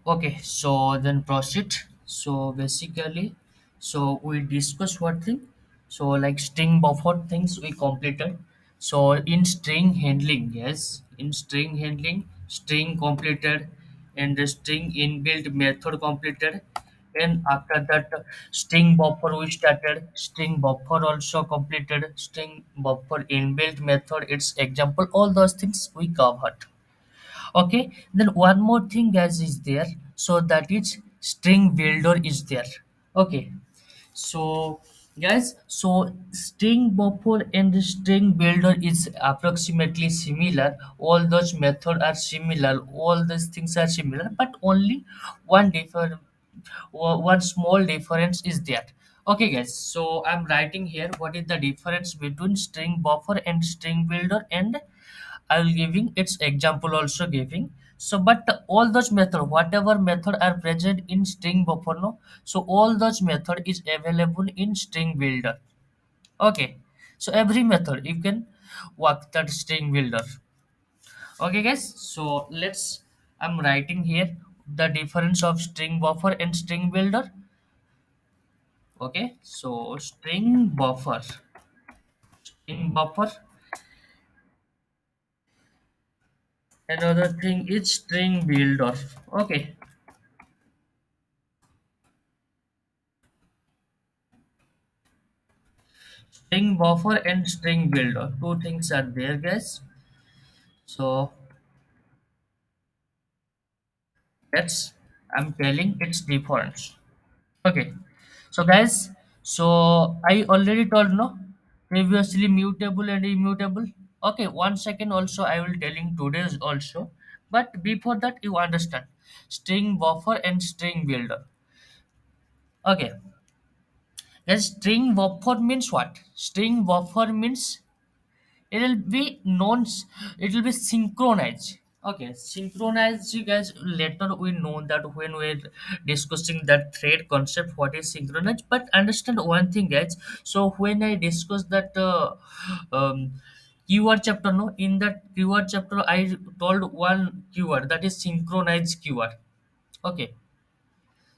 Okay, so then proceed. So basically, so we discuss what thing. So like string buffer things we completed. So in string handling, yes, in string handling, string completed, and the string inbuilt method completed. And after that, string buffer we started. String buffer also completed. String buffer inbuilt method. Its example. All those things we covered. Okay, then one more thing guys is there, so that is string builder is there. Okay, so guys, so string buffer and string builder is approximately similar. All those methods are similar, all those things are similar, but only one different, one small difference is there. Okay guys, so I'm writing here what is the difference between string buffer and string builder, and I will giving its example also giving. So, but all those method, whatever method are present in string buffer, no. So all those method is available in string builder. Okay. So every method you can work that string builder. Okay, guys. So let's. I'm writing here the difference of string buffer and string builder. Okay. So string buffer. Another thing is string builder. Okay. String buffer and string builder, two things are there guys. So that's, I'm telling it's difference. Okay, so guys, so I already told no, previously mutable and immutable. Okay, 1 second also I will telling today's also, but before that you understand string buffer and string builder. Okay, guys, string buffer means what? String buffer means it will be non, it will be synchronized. Okay, synchronized, you guys, later we know that when we're discussing that thread concept what is synchronized, but understand one thing guys. So when I discuss that um, keyword chapter, no, in that keyword chapter I told one keyword, that is synchronized keyword. Okay,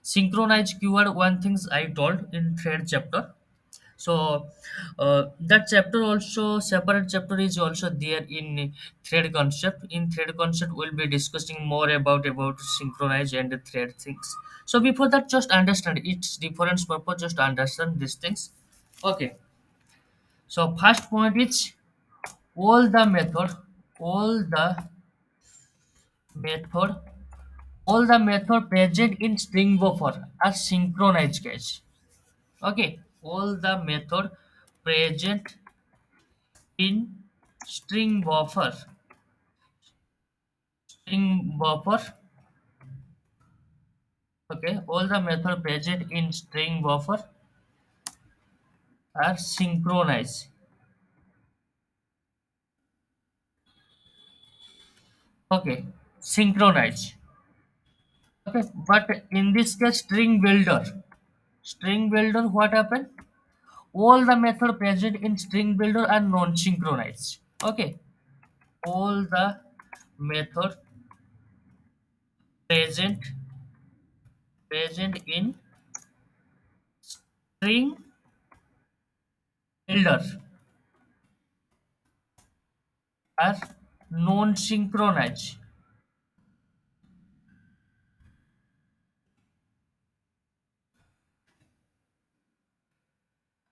synchronized keyword, one things I told in thread chapter. So that chapter also, separate chapter is also there in thread concept. In thread concept we'll be discussing more about synchronize and thread things. So before that, just understand its difference purpose, just understand these things. Okay, so first point is all the method, all the method, all the method present in string buffer are synchronized guys. Okay, all the method present in string buffer. Okay, all the method present in string buffer are synchronized. Okay, synchronized. Okay, but in this case string builder, what happened? All the method present in string builder are non-synchronized. Okay, all the method present present in string builder are non-synchronized.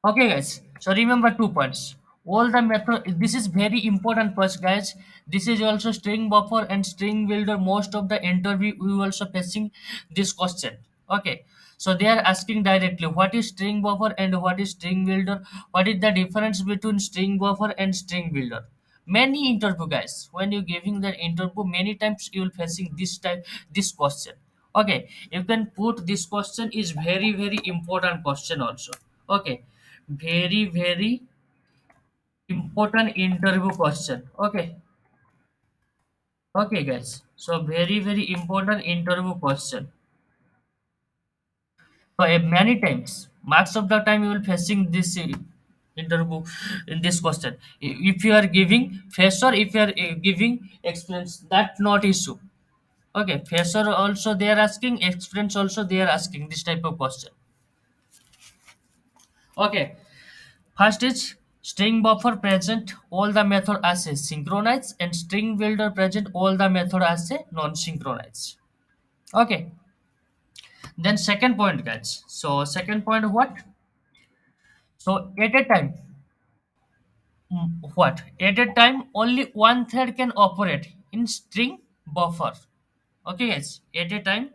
Okay, guys. So remember 2 points. All the method. This is very important first, guys. This is also string buffer and string builder. Most of the interview we also facing this question. Okay. So they are asking directly what is string buffer and what is string builder. What is the difference between string buffer and string builder? Many interview guys. When you giving the interview, many times you will facing this question. Okay, you can put this question is very important question also. Okay, very important interview question. Okay, okay guys, so very important interview question. So many times, most of the time you will facing this interview in this question. If you are giving face or if you are giving experience, that not issue. Okay, fresher also they are asking, experience also they are asking this type of question. Okay, first is string buffer present all the method as a synchronized and string builder present all the method as a non-synchronized. Okay, then second point guys. So second point what? So at a time, what? At a time only one thread can operate in string buffer. Okay guys, at a time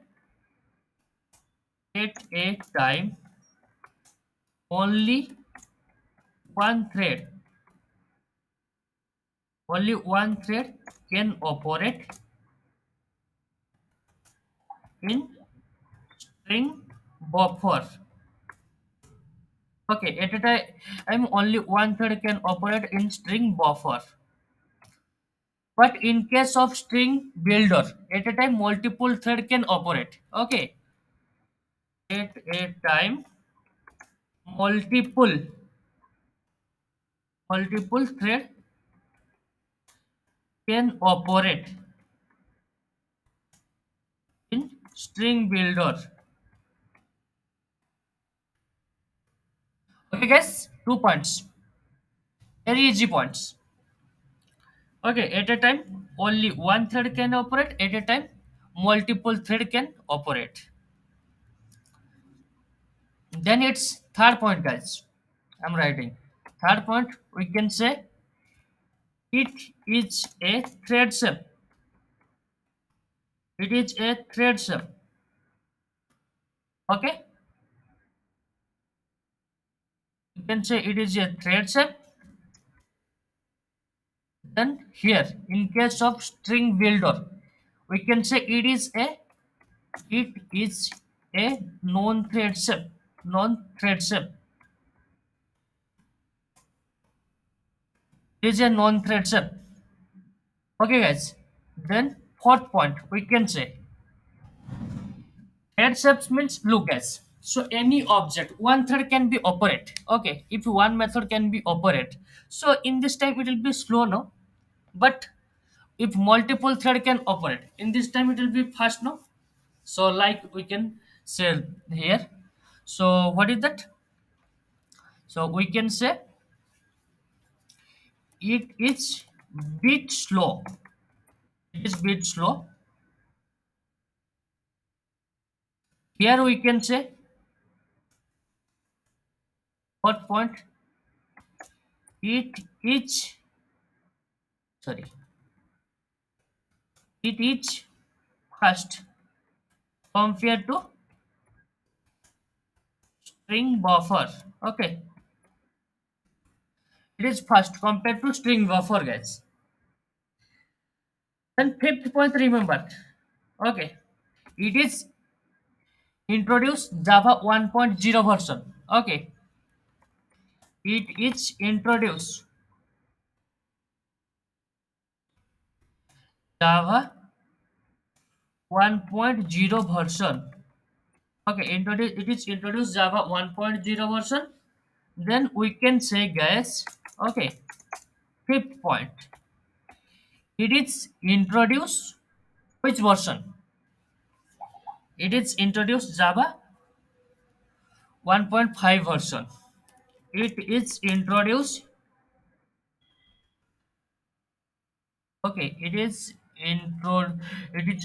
only one thread only one thread can operate in string buffer. Okay, at a time only one thread can operate in string buffer. But in case of string builder, at a time multiple thread can operate. Okay, at a time multiple multiple thread can operate in string builder. Okay, guys, 2 points, very easy points. Okay, at a time only one thread can operate. At a time multiple thread can operate. Then it's third point, guys. I'm writing. Third point, we can say it is a thread shape. It is a thread shape. Okay, you can say it is a thread shape. Then here, in case of string builder, we can say it is a non-thread shape. Non-thread shape. It is a non-thread shape. Okay, guys. Then fourth point, we can say thread shapes means look guys. So any object, one thread can be operate. Okay, if one method can be operate. So in this time it will be slow no, but if multiple thread can operate, in this time it will be fast no. So like we can say here. So what is that? So we can say it is bit slow. It is bit slow. Here we can say what point? It is sorry. It is fast compared to string buffer. Okay, it is fast compared to string buffer, guys. Then fifth point, remember. Okay, it is introduced Java 1.0 version. Okay, it is introduced Java 1.0 version. Okay, it is introduced Java 1.0 version. Then we can say, guys. Okay, fifth point. It is introduced which version? It is introduced Java 1.5 version. It is introduced. Okay, it is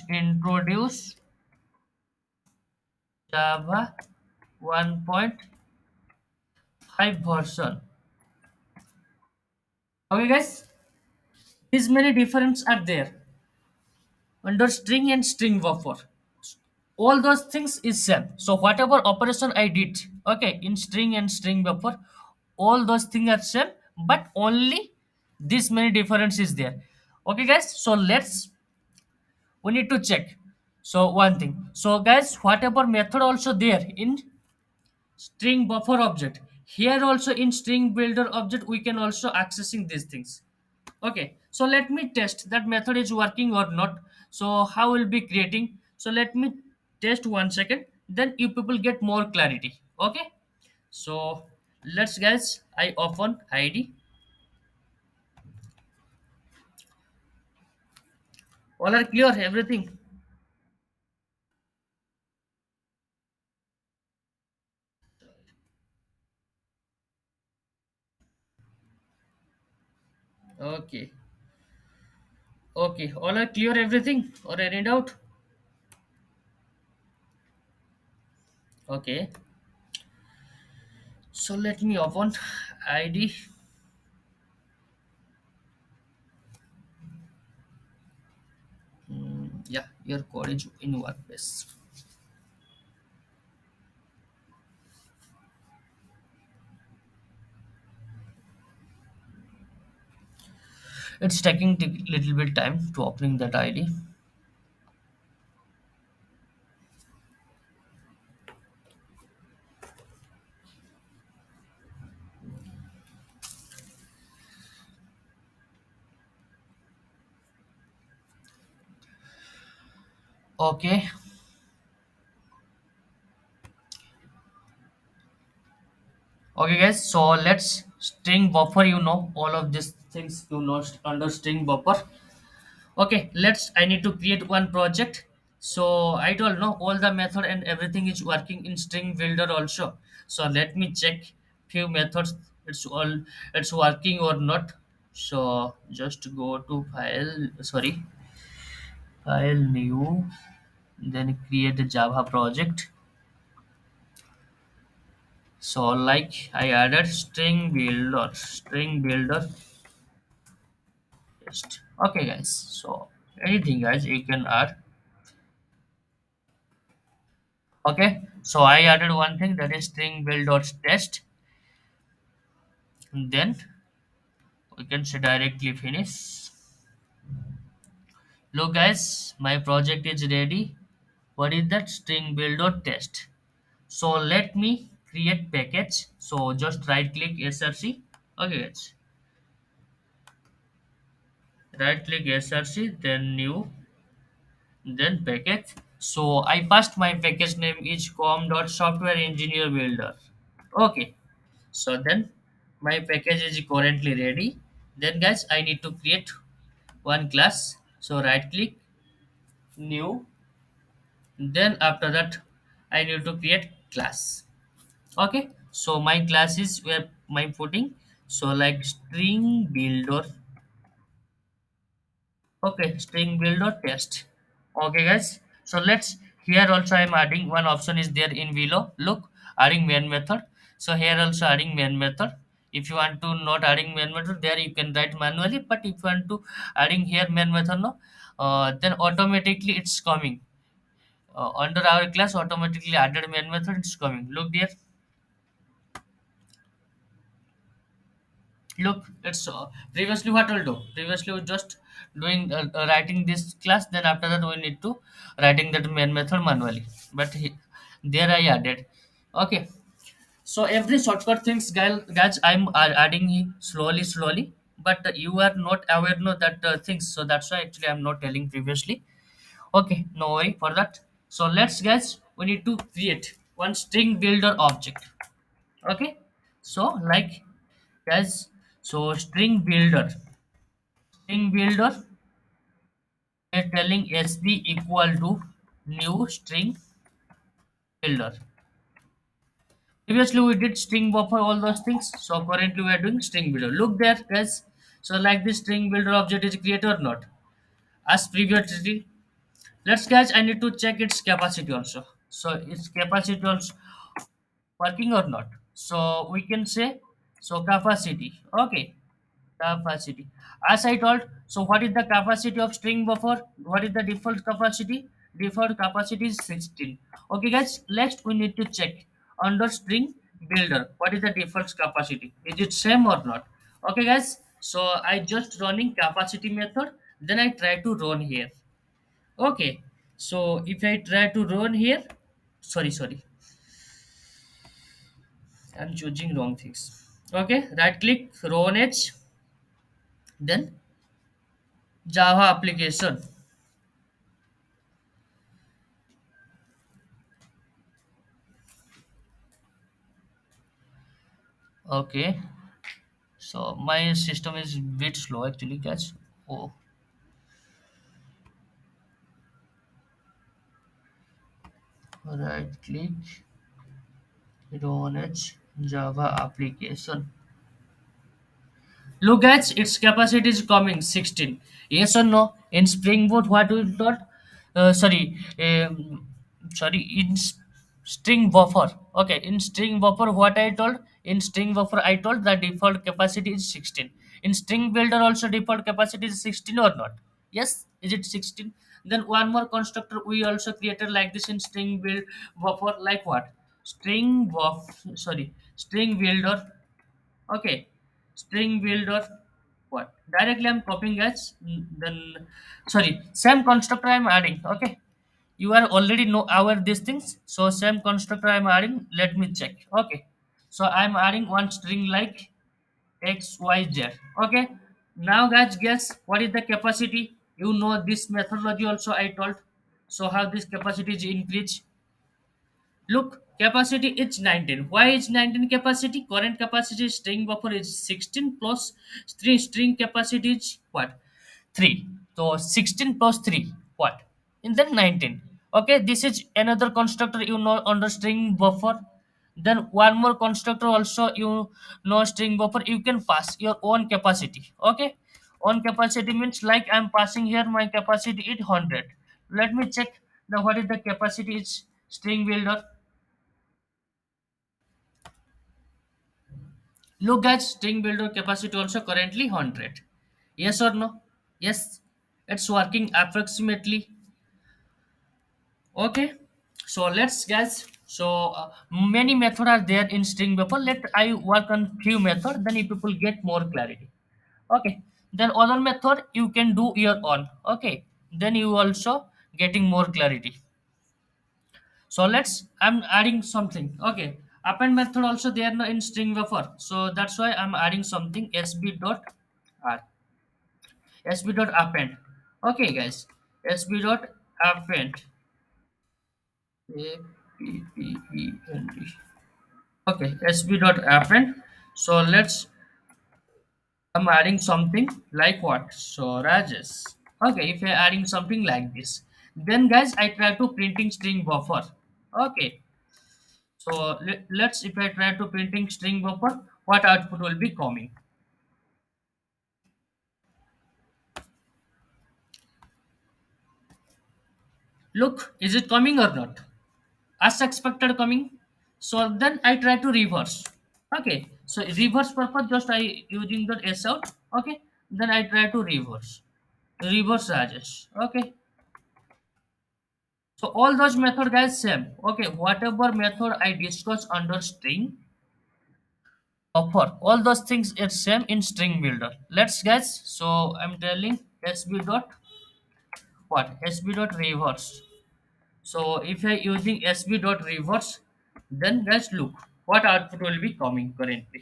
introduced Java 1.5 version. Okay, guys, these many differences are there under string and string buffer. All those things is same. So whatever operation I did, okay, in string and string buffer, all those things are same, but only this many difference is there. Okay, guys. So we need to check. So one thing. So guys, whatever method also there in string buffer object, here also in string builder object we can also accessing these things. Okay, so let me test that method is working or not. So how will be creating? So let me test 1 second, then you people get more clarity. Okay, so let's guys, I open id. All are clear everything. Okay. Okay. All are clear everything or any doubt? Okay. So let me open ID. Yeah, your code is in workplace. It's taking little bit time to opening that ID. Okay. Okay, guys. So let's string buffer. You know all of these things. You know under string buffer. Okay. Let's. I need to create one project. So I don't know all the method and everything is working in string builder also. So let me check few methods. It's all. It's working or not. So just go to file. Sorry, file new. Then create a Java project. So like I added string builder test. Okay guys, so anything guys you can add. Okay, so I added one thing that is string builder test. Then we can say directly finish. Look guys, my project is ready. What is that? String builder test. So let me create package. So just right click src. Okay guys, right click src, then new, then package. So I passed my package name is com.softwareengineerbuilder. Okay. So then my package is currently ready. Then guys I need to create one class. So right click new. Then after that I need to create class. Okay. So my class is where my putting. So like string builder. Okay, string builder test. Okay, guys. So let's here also I'm adding one option is there in below. Look, adding main method. So here also adding main method. If you want to not adding main method, there you can write manually. But if you want to adding here main method, no, then automatically it's coming. Under our class, automatically added main method it's coming. Look there. Look, it's previously what we'll do. Previously we just doing writing this class. Then after that we need to writing that main method manually. But there I added. Okay. So every shortcut things, guys, I'm adding it slowly, slowly. But you are not aware no that things. So that's why actually I'm not telling previously. Okay, no worry for that. So let's guys, we need to create one string builder object. Okay. So like guys, so string builder we're telling sb equal to new string builder. Previously we did string buffer all those things, so currently we are doing string builder. Look there guys, so like this string builder object is created or not as previously. Let's guys, I need to check its capacity also. So its capacity also working or not. So we can say so capacity. Okay, capacity. As I told, so what is the capacity of string buffer? What is the default capacity? Default capacity is 16. Okay, guys, next we need to check under string builder. What is the default capacity? Is it same or not? Okay, guys, so I just running capacity method. Then I try to run here. Okay, so if I try to run here, sorry, I'm choosing wrong things. Okay, right click, run H, then Java application. Okay, so my system is bit slow actually, guys. Oh, right click, run H, Java application. Look at its capacity is coming 16. Yes or no? In Spring Boot, what we thought? Sorry, sorry. String buffer. Okay, in string buffer, what I told? In string buffer, I told the default capacity is 16. In string builder, also default capacity is 16 or not? Yes, is it 16? Then one more constructor we also created like this in string build buffer, like what? String buff. Sorry, string builder. Okay, string builder. What directly I'm copying as then, sorry, same constructor I'm adding. Okay, you are already know our these things, so same constructor I'm adding. Let me check. Okay, so I'm adding one string like xyz. Okay, now guys, guess what is the capacity? You know this methodology also I told. So how this capacity is increased? Look, capacity is 19. Why is 19 capacity? Current capacity string buffer is 16 plus 3 string capacity is what? 3. So 16 plus 3. What? In then 19. Okay, this is another constructor you know under string buffer. Then one more constructor also you know string buffer. You can pass your own capacity. Okay, own capacity means like I'm passing here my capacity is 100. Let me check the what is the capacity is string builder. Look at string builder capacity also currently 100. Yes or no? Yes, it's working approximately. Okay, so let's guys. So many method are there in string buffer. Let I work on few method. Then you people get more clarity. Okay. Then other method you can do your own. Okay. Then you also getting more clarity. So let's. I'm adding something. Okay. Append method also there in string buffer. So that's why I'm adding something sb dot r sb dot append. Okay, guys. Sb dot append. append. Okay. Sb dot append. So let's. I'm adding something like what? So Rajesh. Okay. If you're adding something like this, then guys, I try to printing string buffer. Okay. So let's if I try to printing string buffer, what output will be coming? Look, is it coming or not? As expected coming. So then I try to reverse. Okay. So reverse purpose just I using the S out. Okay. Then I try to reverse. Reverse Rajesh. Okay. So all those method guys same. Okay. Whatever method I discuss under string buffer, all those things it's same in string builder. Let's guys. So I'm telling sb dot what? Sb dot reverse. So if I using sb dot reverse, then guys look what output will be coming currently.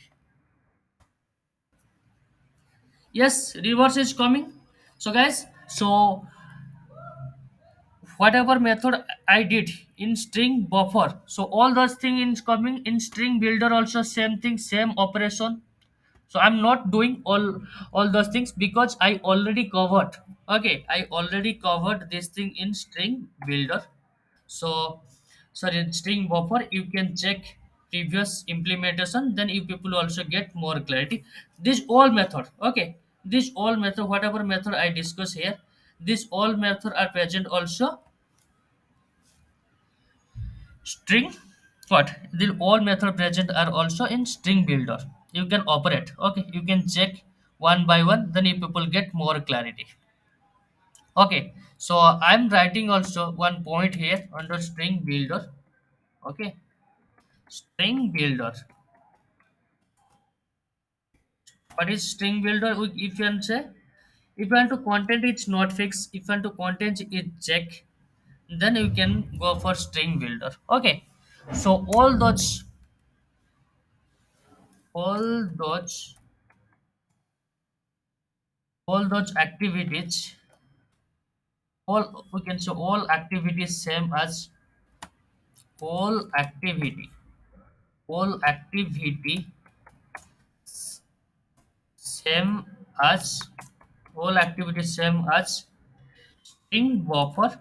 Yes, reverse is coming. So guys, so whatever method I did in string buffer, so all those things is coming in string builder also same thing, same operation. So I'm not doing all those things because I already covered. Okay, I already covered this thing in string builder. So sorry, string buffer you can check previous implementation, then you people also get more clarity. This all method, okay, this all method whatever method I discuss here, this all method are present also string what, the all method present are also in string builder. You can operate. Okay, you can check one by one, then you people get more clarity. Okay, so I'm writing also one point here under string builder. Okay, string builder. What is string builder? If you can say, if you want to content it's not fixed, if you want to content it check, then you can go for string builder. Okay, so all those all those activities, all we can say all activities same as all activity, all activity same as all activity same as string buffer,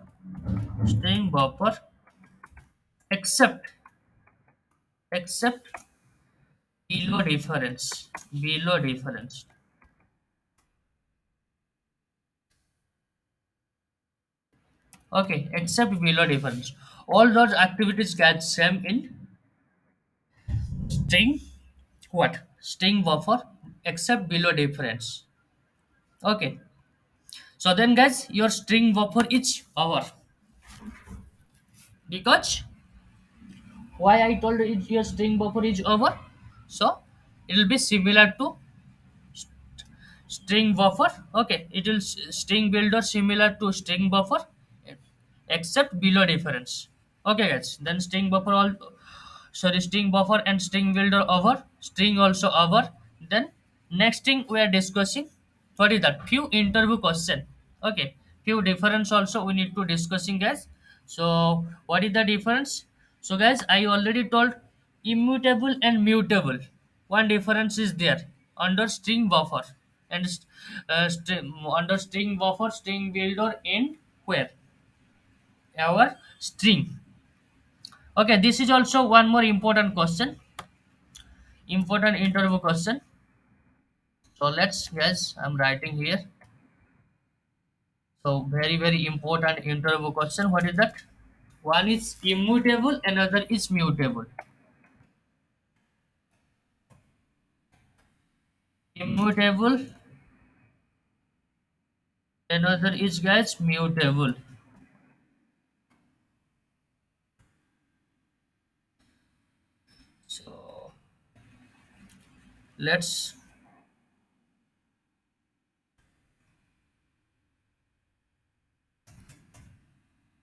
string buffer, except except below difference, below difference. Okay, except below difference. All those activities get same in string what? String buffer except below difference. Okay. So then guys, your string buffer is over because why I told you your string buffer is over. So it will be similar to string buffer. Okay, it will string builder similar to string buffer except below difference. Okay guys, then string buffer all sorry string buffer and string builder over, string also over. Then next thing we are discussing, what is that? Few interview question. Okay, few difference also we need to discussing guys. So what is the difference? So guys, I already told immutable and mutable. One difference is there under string buffer and under string buffer, string builder and where our string. Okay, this is also one more important question, important interview question. So let's guess, I'm writing here. So very important interview question. What is that? One is immutable, another is mutable. Immutable, another is guys mutable. So let's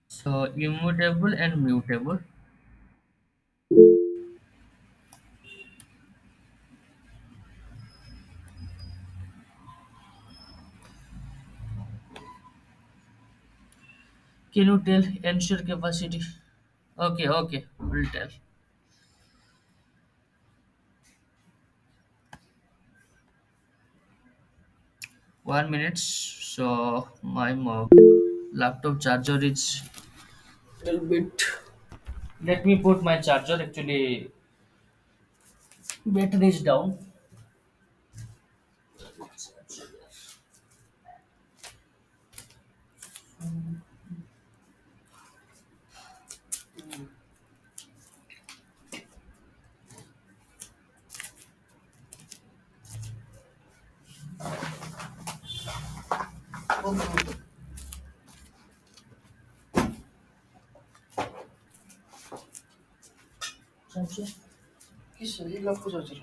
so immutable and mutable. Can you tell ensure capacity? Okay, we'll tell. 1 minute. So my laptop charger is little bit. Let me put my charger. Actually, battery is down. Charger. किस ये laptop charger.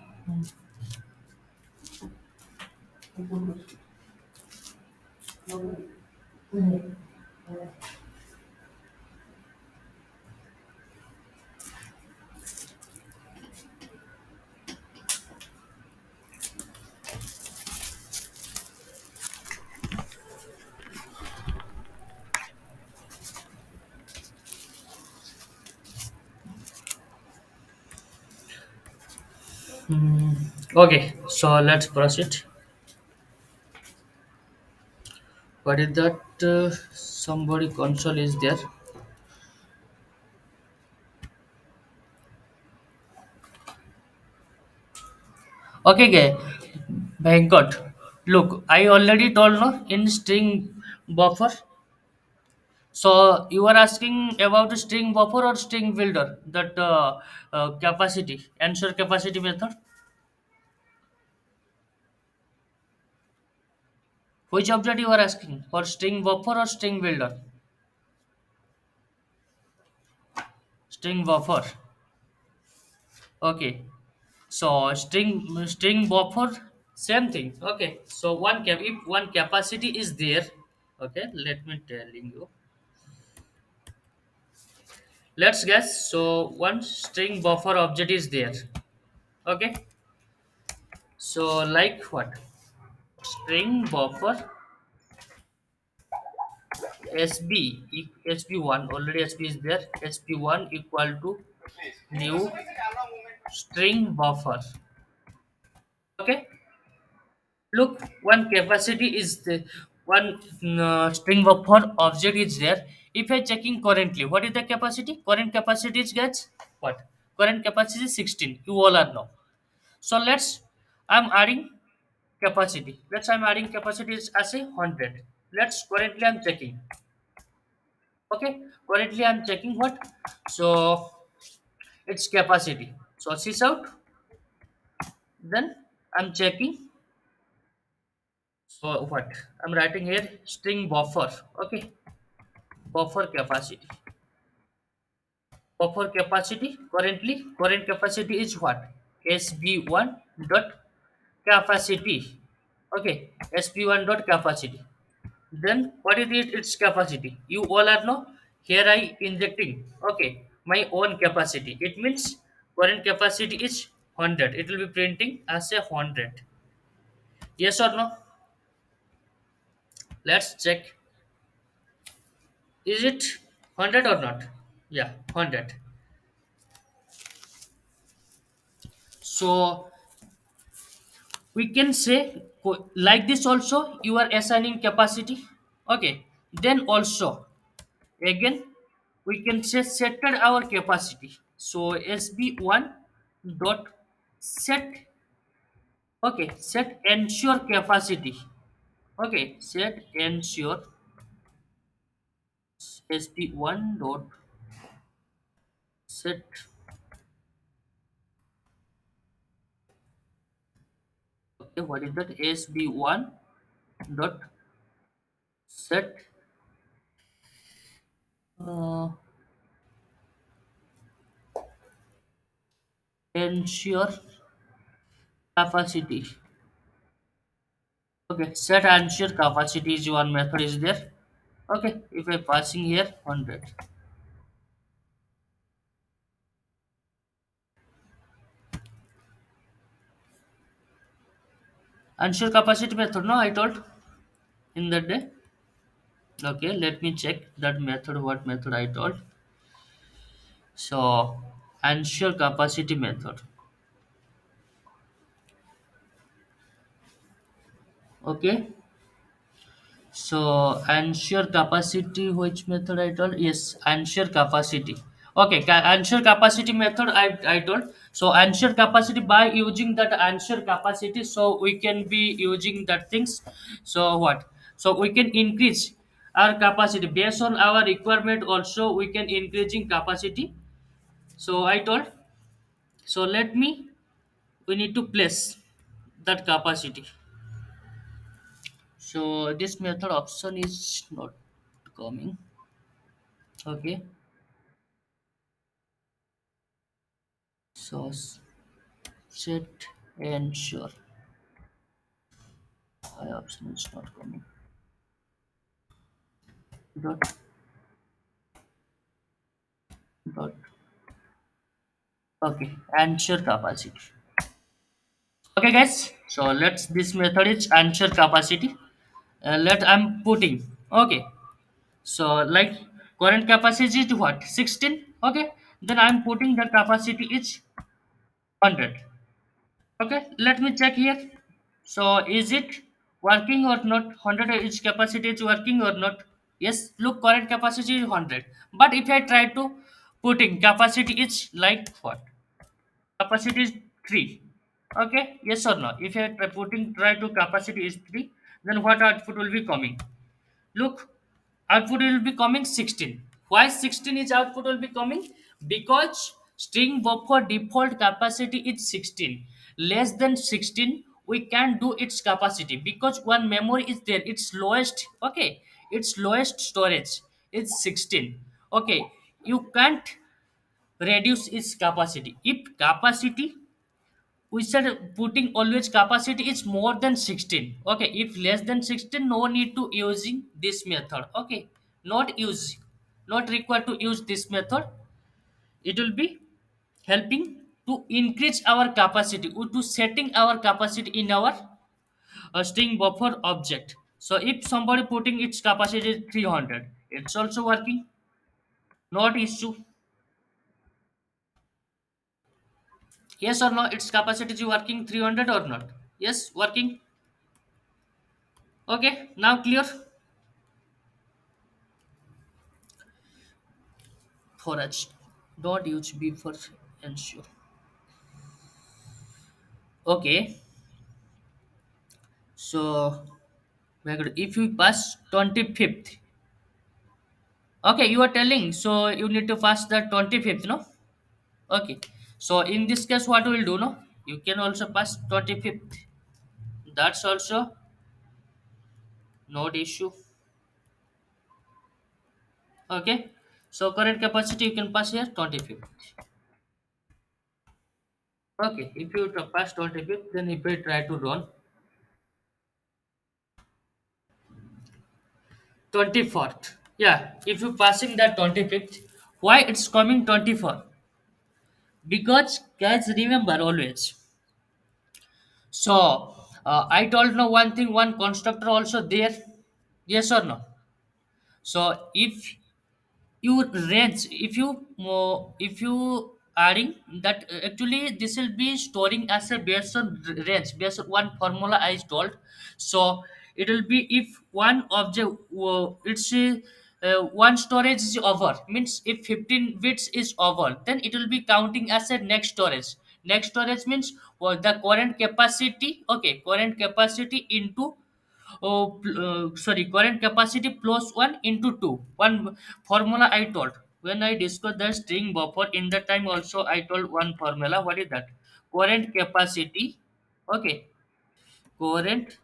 Okay, so let's proceed. What is that? Somebody console is there. Okay, okay. Venkat, look, I already told no in string buffer. So you are asking about string buffer or string builder? That capacity, answer capacity method. Which object you are asking for string buffer or string builder? String buffer. Okay. So string buffer, same thing. Okay. So if one capacity is there, okay, let me telling you. Let's guess. So one string buffer object is there. Okay. So like what? String buffer SB1 already SB is there. SB1 equal to new string buffer. Okay. Look, one capacity is the one string buffer object is there. If I checking currently, what is the capacity? Current capacity is gets what? Current capacity is 16. You all are know. So I'm adding capacity. I'm adding capacity is as a 100. Let's currently I'm checking. Okay, currently I'm checking what? So its capacity. So sys out. Then I'm checking. So what? I'm writing here string buffer. Okay, buffer capacity. Buffer capacity current capacity is what? SB1 dot capacity. Okay, SB1 dot capacity. Then what is its capacity? You all are know. Here I injecting. Okay, my own capacity. It means current capacity is 100. It will be printing as a 100. Yes or no? Let's check. Is it 100 or not? Yeah, 100. So we can say like this also you are assigning capacity. Okay, then also again we can say setted our capacity. So sb1 dot set. Okay, set ensure capacity. Okay, set ensure sb1 dot set. Okay, what is that? Sb1 dot set uh, ensure capacity. Okay, set ensure capacity is one method is there. Okay, if I passing here 100. Ensure capacity method, no, I told in that day. Okay, let me check that method, what method I told. So, ensure capacity method. Okay, so ensure capacity, which method I told? Yes, ensure capacity. Okay, ensure capacity method I told. So ensure capacity by using that ensure capacity, so we can be using that things. So what? So we can increase our capacity based on our requirement. Also, we can increasing capacity. So I told. So let me. We need to place that capacity. So this method option is not coming. Okay. So set ensure. My option is not coming. Dot dot. Okay. Ensure capacity. Okay, guys. So let's this method is ensure capacity. Let I'm putting. Okay. So like current capacity is what? 16. Okay. Then I'm putting the capacity is 100. Okay. Let me check here. So is it working or not? 100 is capacity is working or not? Yes, look, current capacity is 100. But if I try to putting capacity is like what? Capacity is 3. Okay, yes or no? If I try to capacity is 3, then what output will be coming? Look, output will be coming 16. Why 16 is output will be coming? Because string buffer default capacity is 16. Less than 16 we can do its capacity because one memory is there, its lowest. Okay, its lowest storage is 16. Okay, you can't reduce its capacity. If capacity, we said putting always capacity is more than 16. Okay, if less than 16, no need to using this method. Okay, not use, not required to use this method. It will be helping to increase our capacity, to setting our capacity in our string buffer object. So if somebody putting its capacity is 300, it's also working, not issue. Yes or no, its capacity is working 300 or not? Yes, working. Okay, now clear. For us, don't use B for ensure. Okay, so if you pass 25th, Okay, you are telling, so you need to pass the 25th, no? Okay. So in this case, what we'll do, no? You can also pass 25th. That's also not issue. Okay. So current capacity you can pass here 25th. Okay. If you pass 25th, then if you try to run 24th. Yeah. If you passing that 25th, why it's coming 24th? Because guys remember always. So I told no one thing, one constructor also there. Yes or no? So if you range, if you adding that, actually this will be storing as a based on range, based on one formula I told. So it will be if one object, it's one storage is over, means if 15 bits is over, then it will be counting as a next storage. Next storage means the current capacity, okay, current capacity into, sorry, current capacity plus 1 into 2, one formula I told. When I discussed the string buffer, in the time also I told one formula. What is that? Current capacity, okay, current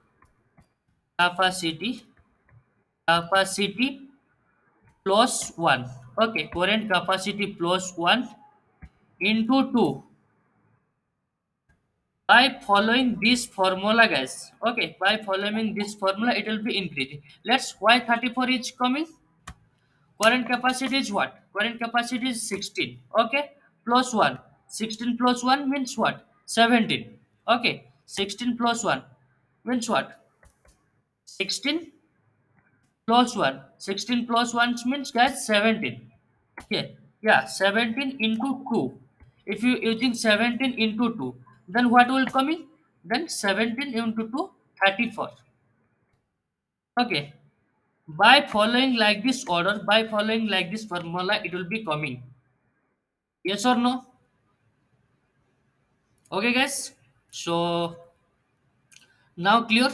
capacity plus 1, okay, current capacity plus 1 into 2. By following this formula, guys, okay, by following this formula, it will be increasing. Let's, why 34 is coming. Current capacity is what? Current capacity is 16. Okay. Plus 1. 16 plus 1 means what? 17. Okay. 16 plus 1 means what? 16 plus 1. 16 plus 1 means, guys, 17. Okay. Yeah. 17 into 2. If you using 17 into 2, then what will come in? Then 17 into 2, 34. Okay. By following like this order, by following like this formula, it will be coming. Yes or no? Okay, guys. So now clear.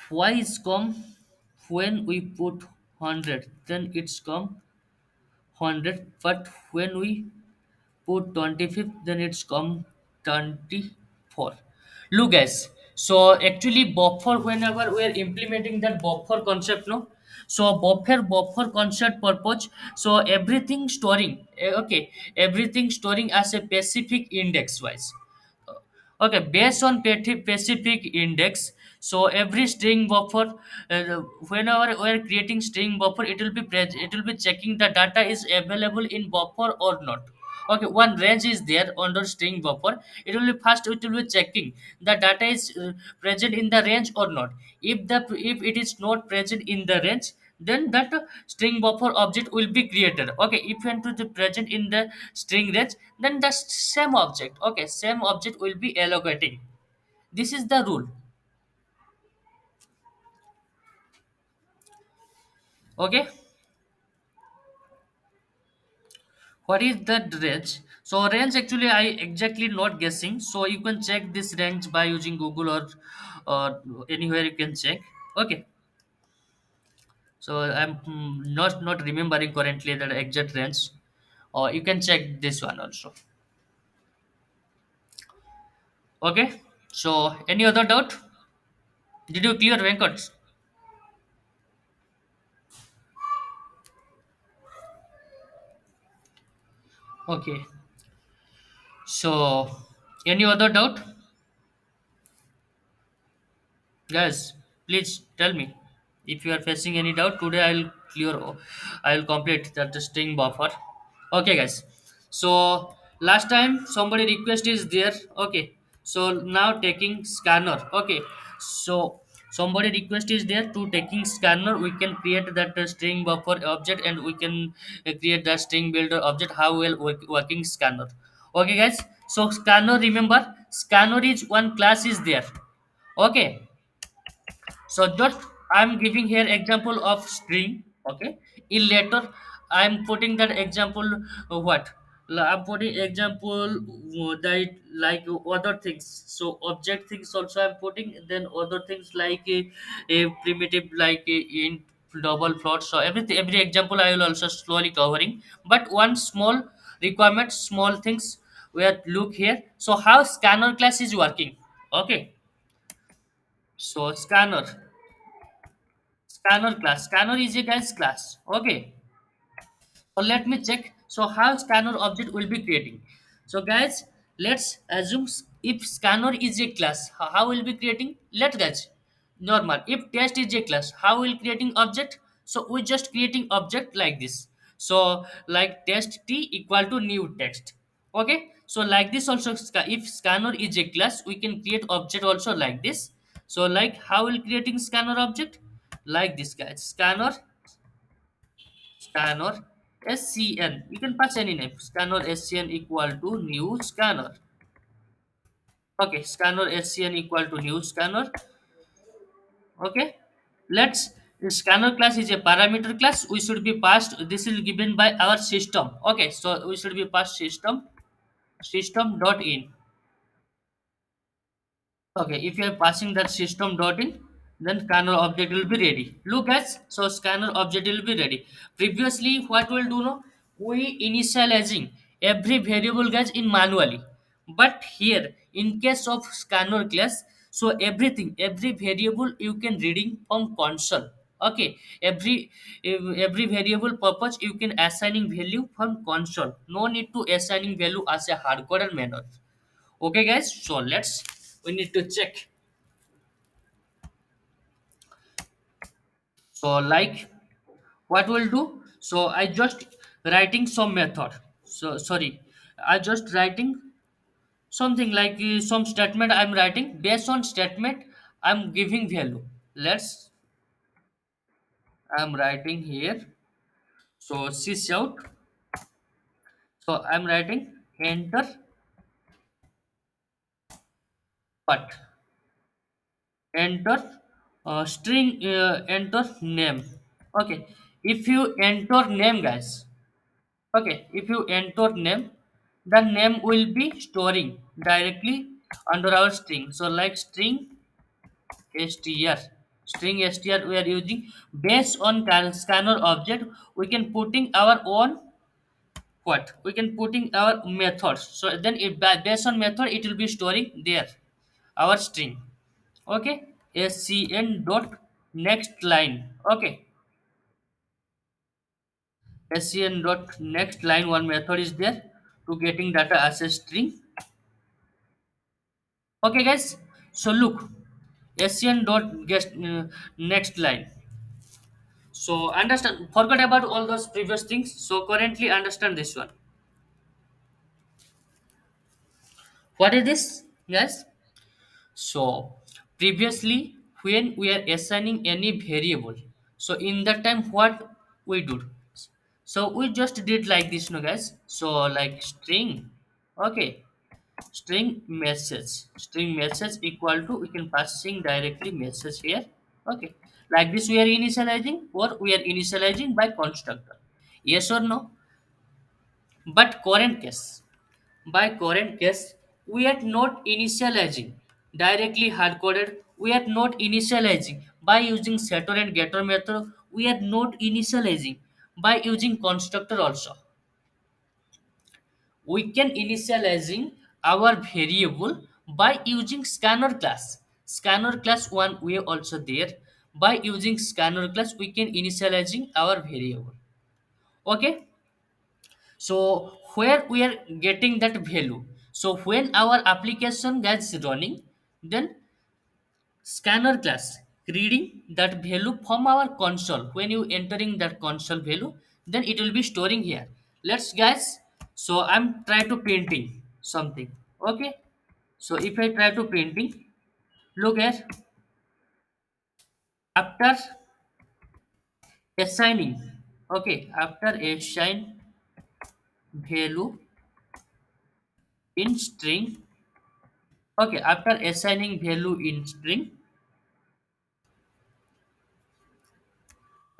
Why is come when we put 100, then it's come 100. But when we put 25th, then it's come 24. Look, guys. So actually, buffer, whenever we are implementing that buffer concept, no. So buffer concept purpose. So everything storing, okay, everything storing as a specific index wise. Okay, based on specific index. So every string buffer, whenever we are creating string buffer, it will be it will be checking the data is available in buffer or not. Okay, one range is there under string buffer. It will be first, it will be checking the data is present in the range or not. If it is not present in the range, then that string buffer object will be created. Okay, if you want to be present in the string range, then the same object, okay, same object will be allocating. This is the rule. Okay, what is that range? So range, actually I exactly not guessing, so you can check this range by using Google, or anywhere you can check. Okay. So I'm not remembering currently the exact range, or you can check this one also. Okay. So any other doubt? Did you clear, Venkat? Okay. So any other doubt, guys? Please tell me if you are facing any doubt. Today I'll clear. I'll complete that string buffer. Okay, guys. So last time somebody request is there. Okay. So now taking scanner. Okay. So somebody request is there to taking scanner. We can create that string buffer object, and we can create that string builder object. How will working scanner? Okay, guys. So scanner, remember, scanner is one class is there. Okay. So just I'm giving here example of string. Okay. In later I'm putting that example, what? I'm putting example that like other things. So object things also I'm putting. Then other things like a primitive like in double float. So everything, every example I will also slowly covering. But one small requirement, small things we have to look here. So how scanner class is working? Okay. So scanner is a guy's class. Okay. So let me check. So how scanner object will be creating. So guys, let's assume if scanner is a class, how will be creating? Let guys, normal. If test is a class, how will creating object? So we just creating object like this. So like test t equal to new text. Okay. So like this also, if scanner is a class, we can create object also like this. So like how will creating scanner object? Like this guys, scanner scn, you can pass any name, scanner scn equal to new scanner. Okay, scanner scn equal to new scanner. Okay, let's, scanner class is a parameter class, we should be passed, this is given by our system. Okay, so we should be passed system dot in. Okay, if you are passing that system dot in, then scanner object will be ready. Look guys, so scanner object will be ready. Previously, what we'll do now? We initializing every variable guys in manually. But here, in case of scanner class, so everything, every variable you can reading from console. Okay, every variable purpose you can assigning value from console. No need to assigning value as a hardcoded manner. Okay guys, so let's, we need to check. So like what we'll do, so I just writing some method. So sorry, I just writing something like some statement I'm writing, based on statement I'm giving value. Let's, I'm writing here, so sys out, so I'm writing enter, but enter string, enter name. Okay, if you enter name guys, okay, if you enter name, the name will be storing directly under our string. So like str string str we are using based on scanner object, we can putting our own, what we can putting our methods. So then if based on method it will be storing there our string. Okay, scn dot next line. Okay, scn dot next line, one method is there to getting data as a string. Okay guys, so look, scn dot get next line. So understand, forget about all those previous things, so currently understand this one. What is this guys? So previously, when we are assigning any variable, so in that time what we do, so we just did like this, no guys. So like string, okay, string message equal to, we can passing directly message here. Okay, like this we are initializing, or we are initializing by constructor, yes or no? But current case we are not initializing directly hard coded, we are not initializing by using setter and getter method, we are not initializing by using constructor also. We can initializing our variable by using scanner class one way also there. By using scanner class we can initializing our variable. Okay, so where we are getting that value, so when our application gets running, then scanner class reading that value from our console, when you entering that console value, then it will be storing here. Let's guys, so I'm try to painting something. Okay, so if I try to painting, look here, after assigning, okay, after assign value in string, okay, after assigning value in string,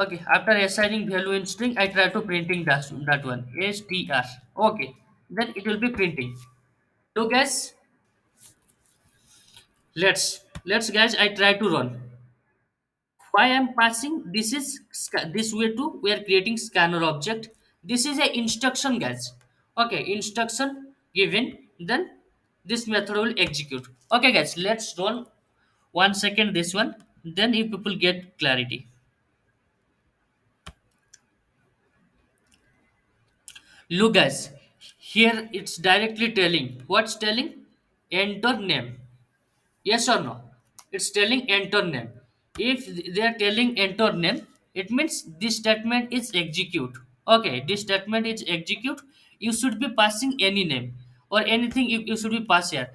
okay, after assigning value in string, I try to printing that one str. Okay, then it will be printing. So guys, let's guys, I try to run. Why I'm passing this is this way to we are creating scanner object. This is a instruction guys. Okay, instruction given, then this method will execute. Okay guys, let's run 1 second this one, then you people get clarity. Look guys, here it's directly telling, what's telling, enter name. Yes or no? It's telling enter name. If they are telling enter name, it means this statement is execute. Okay, this statement is execute. You should be passing any name or anything. You should be pass here.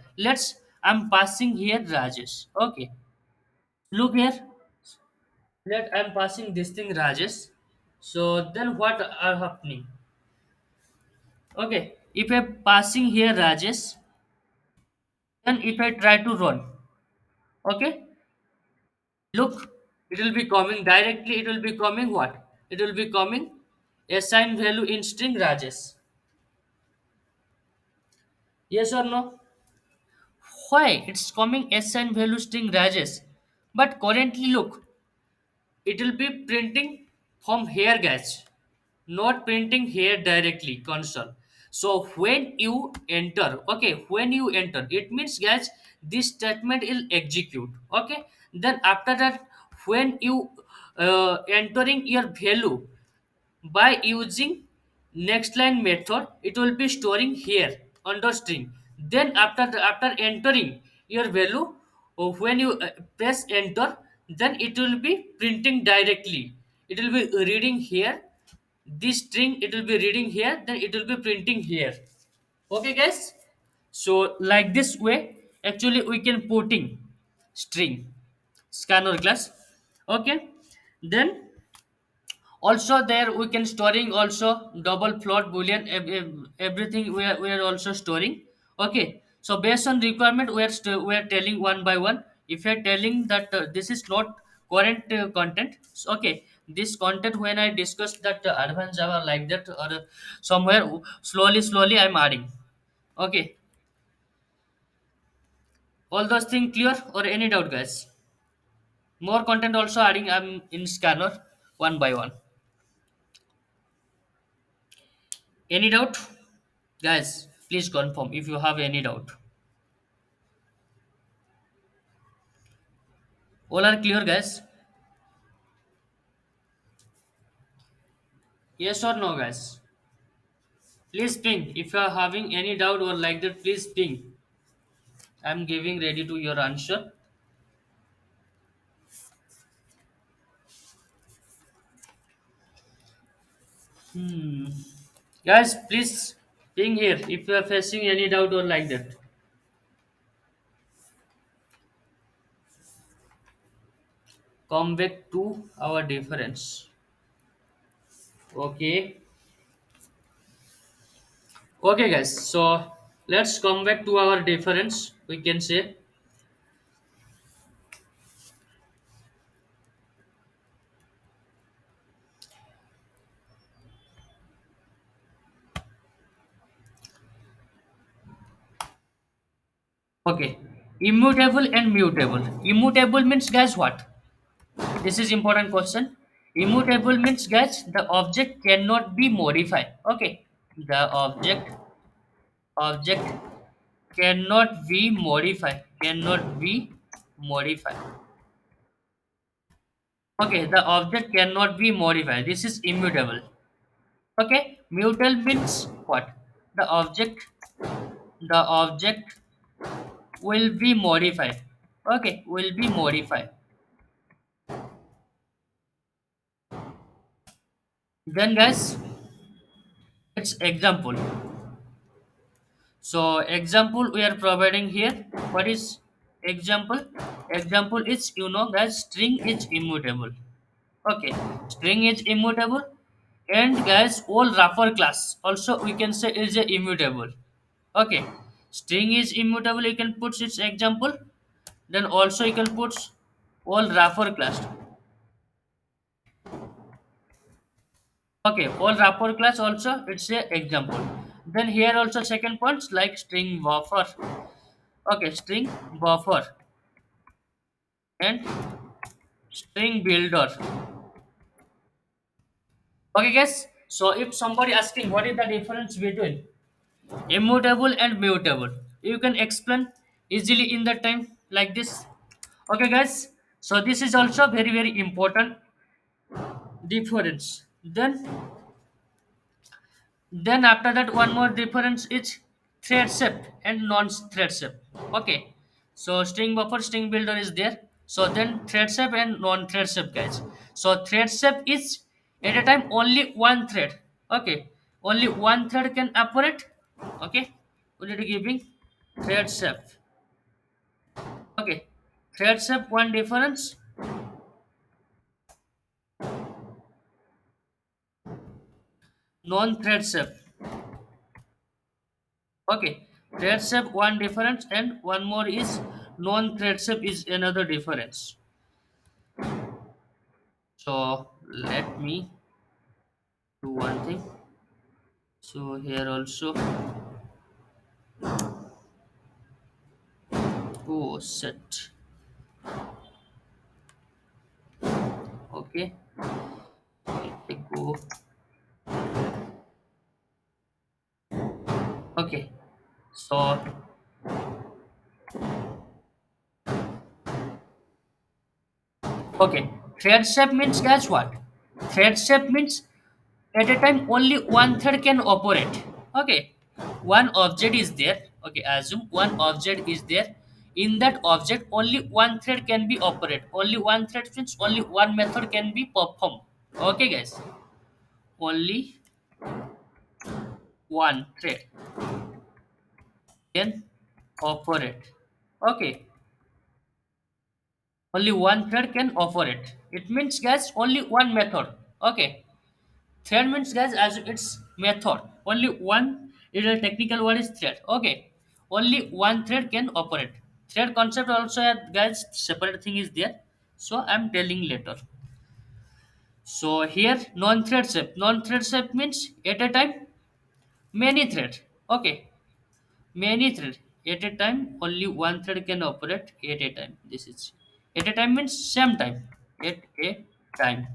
I'm passing here Rajesh. Okay, look here. Let I'm passing this thing Rajesh. So then what are happening? Okay, if I'm passing here Rajesh, then if I try to run, okay, look, it will be coming directly. It will be coming what? It will be coming assign value in string Rajesh. Yes or no? Why? It's coming assign value string Rajesh. But currently, look, it will be printing from here, guys. Not printing here directly console. So when you enter, okay, when you enter, it means guys, this statement will execute. Okay, then after that, when you entering your value by using next line method, it will be storing here under string. Then after entering your value, when you press enter, then it will be printing directly. It will be reading here this string, it will be reading here, then it will be printing here. Okay guys, so like this way actually we can putting string scanner class. Okay, then also there we can storing also double float boolean, everything we are also storing. Okay, so based on requirement we are telling one by one. If you are telling that this is not current content, so, okay, this content when I discussed that advanced java like that, or somewhere slowly I'm adding. Okay, all those things clear or any doubt guys? More content also adding, I'm in scanner one by one. Any doubt? Guys, please confirm if you have any doubt. All are clear, guys? Yes or no, guys? Please ping. If you are having any doubt or like that, please ping. I'm giving ready to your answer. Hmm. Guys, please ping here if you are facing any doubt or like that. Come back to our difference. Okay. Okay, guys. So let's come back to our difference. We can say, okay, immutable and mutable. Immutable means, guys, what? This is important question. Immutable means, guys, the object cannot be modified. Okay, the object cannot be modified. Cannot be modified. Okay, the object cannot be modified. This is immutable. Okay, mutable means what? The object will be modified. Okay, will be modified. Then, guys, it's example. So example we are providing here. What is example? Example is, guys, string is immutable. Okay, string is immutable, and guys all wrapper class also we can say is a immutable. Okay, string is immutable. You can put its example. Then also you can put all wrapper class. Okay, all wrapper class also it's a example. Then here also second points like string buffer. Okay, string buffer and string builder. Okay, guys. So if somebody asking what is the difference between immutable and mutable, you can explain easily in the time like this. Okay, guys. So this is also very important difference. Then after that, one more difference is thread shape and non-thread shape. Okay, so string buffer, string builder is there. So then thread shape and non-thread shape, guys. So thread shape is at a time only one thread. Okay, only one thread can operate. Okay, we need to giving thread shape. Okay, thread shape one difference. Non-thread shape. Okay, thread shape one difference and one more is non-thread shape is another difference. So let me do one thing. So here also, oh set. Okay, I go. Okay, so okay, thread shape means guess what? Thread shape means at a time only one thread can operate. Okay, one object is there. Okay, assume one object is there. In that object, only one thread can be operated. Only one thread means only one method can be performed. Okay, guys, only one thread can operate. Okay, only one thread can operate. It means, guys, only one method. Okay, thread means, guys, as its method. Only one is a technical word is thread. Okay, only one thread can operate. Thread concept also, guys, separate thing is there. So I'm telling later. So here non-thread shape. Non-thread shape means at a time many thread. Okay, many thread at a time. Only one thread can operate at a time. This is at a time means same time. At a time.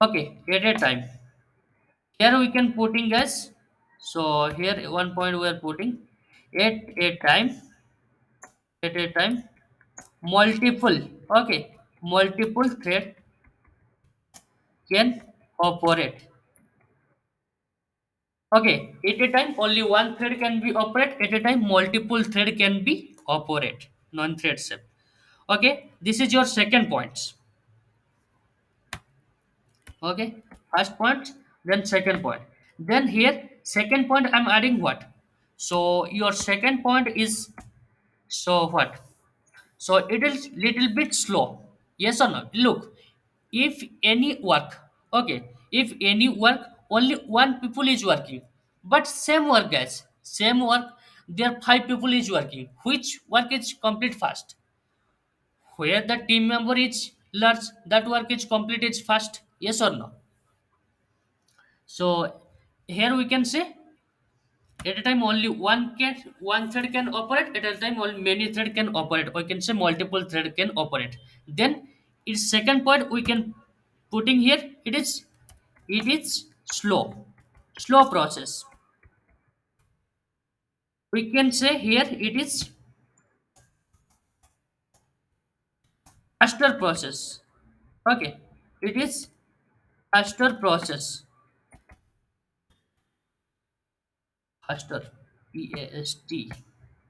Okay, at a time. Here we can putting as so here one point we are putting at a time multiple okay multiple thread can operate. Okay, at a time only one thread can be operate, at a time multiple thread can be operate, non-thread shape. Okay, this is your second point. Okay, first point, then second point. Then here second point I'm adding what? So your second point is so what? So it is little bit slow. Yes or no? Look, if any work, okay, if any work, only one people is working, but same work, guys, same work, there five people is working. Which work is complete fast? Where the team member is large, that work is complete is fast. Yes or no? So here we can say at a time only one thread can operate, at a time only many thread can operate, or you can say multiple thread can operate. Then its second point we can putting here, it is slow process. We can say here it is faster process. Okay, it is faster process. Faster, fast.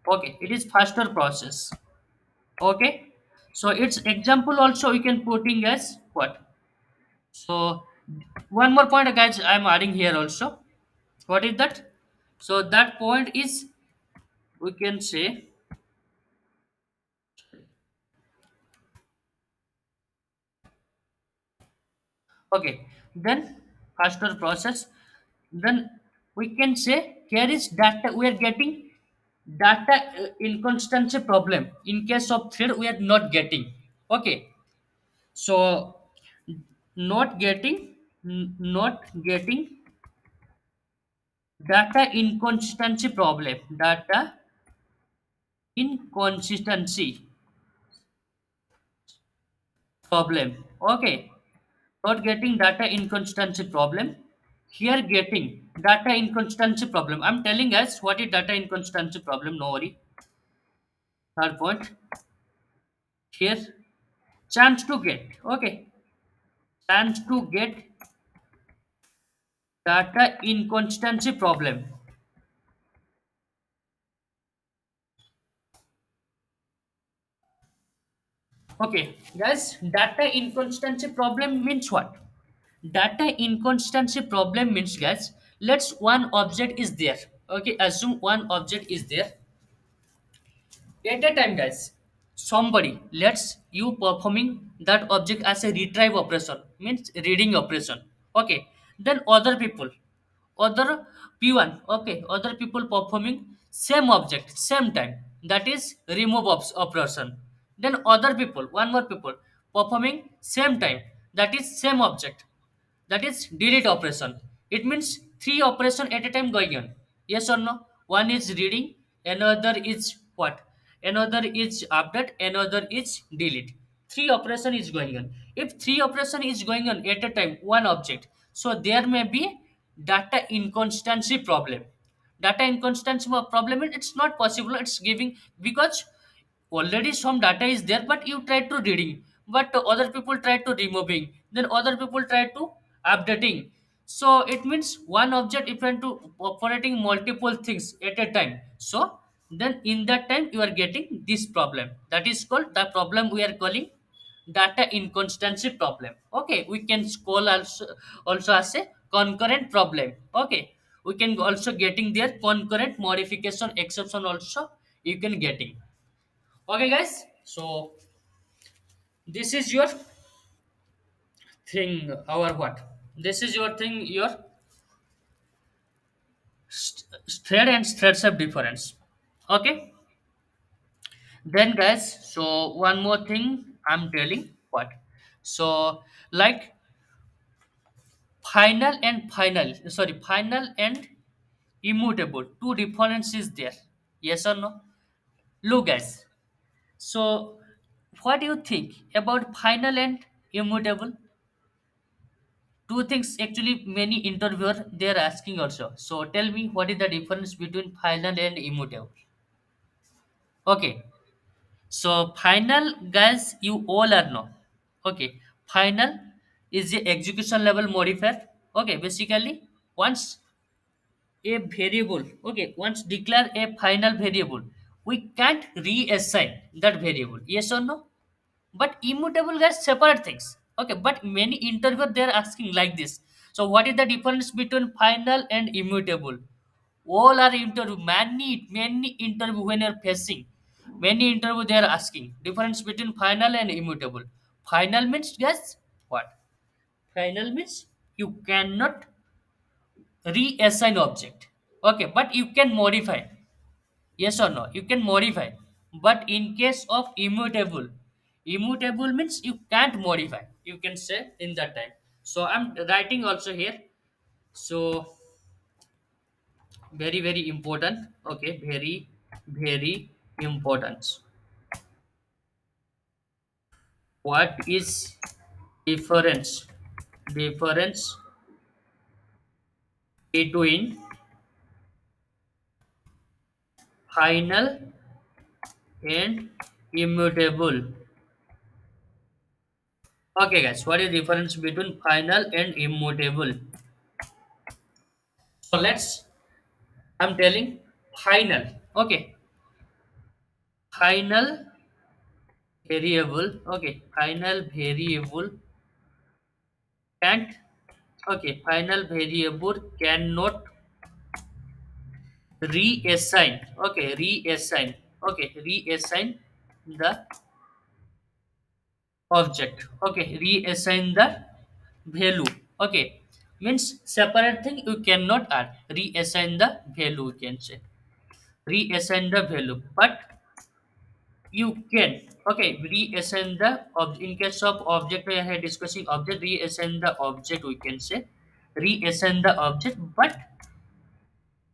Okay, it is faster process. Okay, so its example also we can putting as what? So one more point, guys, I'm adding here also. What is that? So that point is we can say okay. Then faster process. Then we can say here is data we are getting data inconsistency problem. In case of thread, we are not getting. Okay, so not getting Data inconsistency problem. Data inconsistency problem. Okay, not getting data inconsistency problem. Here getting data inconsistency problem. I'm telling us what is data inconsistency problem. No worry. Third point here, chance to get. Okay, chance to get data inconsistency problem. Okay, guys, data inconsistency problem means what? Data inconsistency problem means, guys, let's one object is there. Okay, assume one object is there. At a time, guys, somebody let's you performing that object as a retrieve operation, means reading operation. Okay, then other people, other P1, okay, other people performing same object same time, that is remove operation. Then other people, one more people performing same time, that is same object, that is delete operation. It means three operation at a time going on. Yes or no? One is reading, another is what? Another is update, another is delete. Three operation is going on. If three operation is going on at a time, one object, so there may be data inconsistency problem. Data inconsistency problem means it's not possible. It's giving because already some data is there, but you try to reading, but other people try to removing, then other people try to updating. So it means one object if you want to operating multiple things at a time, so then in that time you are getting this problem, that is called the problem we are calling data inconsistency problem. Okay, we can call also as a concurrent problem. Okay, we can also getting there concurrent modification exception also you can getting. Okay, guys. So this is your thing. Our what? This is your thing. Your thread and threads of difference. Okay. Then, guys. So one more thing. I'm telling what. So like final and final. Sorry, final and immutable. Two differences there. Yes or no? Look, guys. So what do you think about final and immutable? Two things actually many interviewer they are asking also. So tell me what is the difference between final and immutable. Okay, so final, guys, you all are know. Okay, final is the execution level modifier. Okay, basically once a variable, okay, once declare a final variable, we can't reassign that variable. Yes or no? But immutable, guys, separate things. Okay, but many interviewer they're asking like this. So what is the difference between final and immutable? All are interview, many interview when you're facing many interview they are asking difference between final and immutable. Final means, guys, what? Final means you cannot reassign object. Okay, but you can modify. Yes or no? You can modify. But in case of immutable, immutable means you can't modify. You can say in that time. So I'm writing also here. So very important. Okay, very important. What is difference? Difference between final and immutable. Okay, guys, what is difference between final and immutable? So let's. I'm telling final. Okay, final variable. Okay, final variable can't. Okay, final variable cannot reassign. Okay, reassign. Okay, reassign the object. Okay, reassign the value. Okay, means separate thing you cannot add. Reassign the value, you can say. Reassign the value, but you can. Okay, reassign the in case of object we are discussing object, reassign the object, we can say reassign the object, but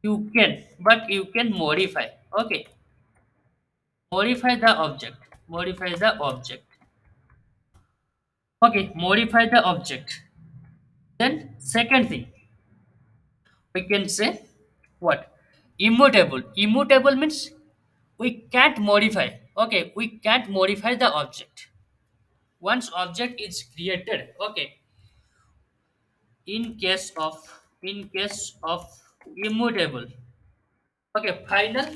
You can, but you can modify. Okay, modify the object. Modify the object. Okay, modify the object. Then second thing, we can say what? Immutable. Immutable means we can't modify. Okay, we can't modify the object. Once object is created, okay, in case of immutable, okay, final